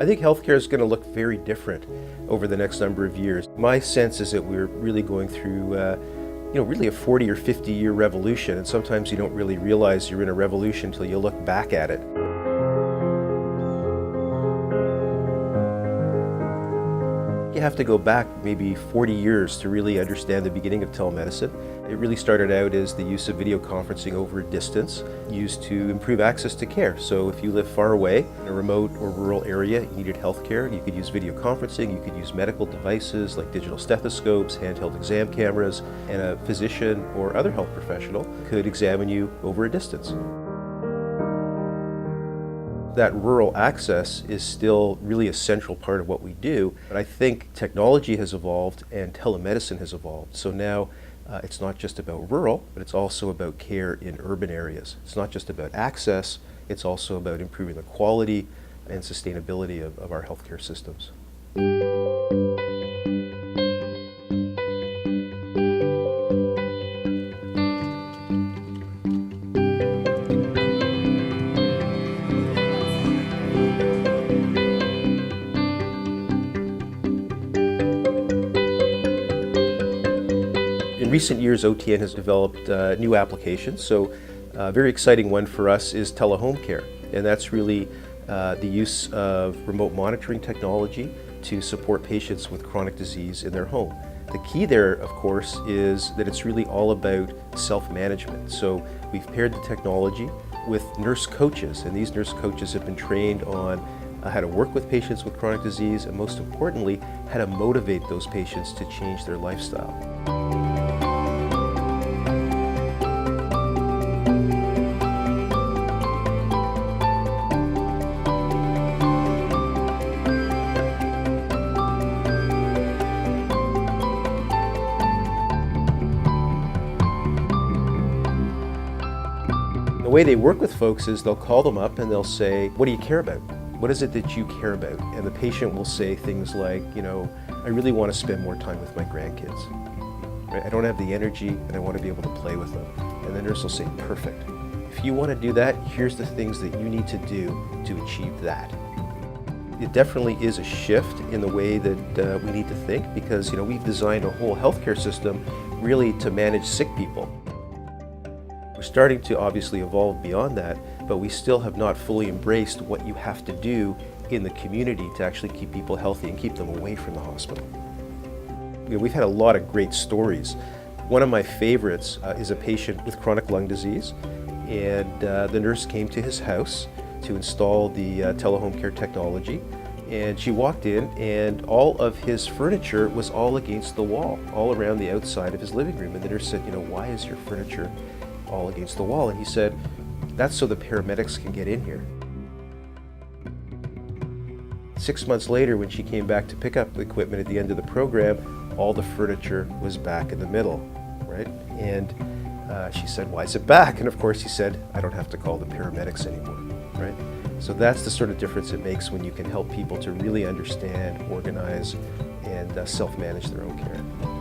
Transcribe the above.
I think healthcare is going to look very different over the next number of years. My sense is that we're really going through really a 40 or 50 year revolution, and sometimes you don't really realize you're in a revolution until you look back at it. You have to go back maybe 40 years to really understand the beginning of telemedicine. It really started out as the use of video conferencing over a distance, used to improve access to care. So if you live far away in a remote or rural area, you needed health care, you could use video conferencing, you could use medical devices like digital stethoscopes, handheld exam cameras, and a physician or other health professional could examine you over a distance. That rural access is still really a central part of what we do, but I think technology has evolved and telemedicine has evolved. So now it's not just about rural, but it's also about care in urban areas. It's not just about access, it's also about improving the quality and sustainability of our healthcare systems. In recent years, OTN has developed new applications. So a very exciting one for us is telehome care. And that's really the use of remote monitoring technology to support patients with chronic disease in their home. The key there, of course, is that it's really all about self-management. So we've paired the technology with nurse coaches, and these nurse coaches have been trained on how to work with patients with chronic disease, and most importantly, how to motivate those patients to change their lifestyle. The way they work with folks is they'll call them up and they'll say, what do you care about? What is it that you care about? And the patient will say things like, I really want to spend more time with my grandkids. Right? I don't have the energy and I want to be able to play with them. And the nurse will say, perfect. If you want to do that, here's the things that you need to do to achieve that. It definitely is a shift in the way that we need to think, because we've designed a whole healthcare system really to manage sick people. We're starting to obviously evolve beyond that, but we still have not fully embraced what you have to do in the community to actually keep people healthy and keep them away from the hospital. We've had a lot of great stories. One of my favorites is a patient with chronic lung disease, and the nurse came to his house to install the telehome care technology. And she walked in and all of his furniture was all against the wall, all around the outside of his living room. And the nurse said, why is your furniture all against the wall? And he said, that's so the paramedics can get in here. 6 months later, when she came back to pick up the equipment at the end of the program, all the furniture was back in the middle, right? And she said, why is it back? And of course he said, I don't have to call the paramedics anymore, right? So that's the sort of difference it makes when you can help people to really understand, organize, and self-manage their own care.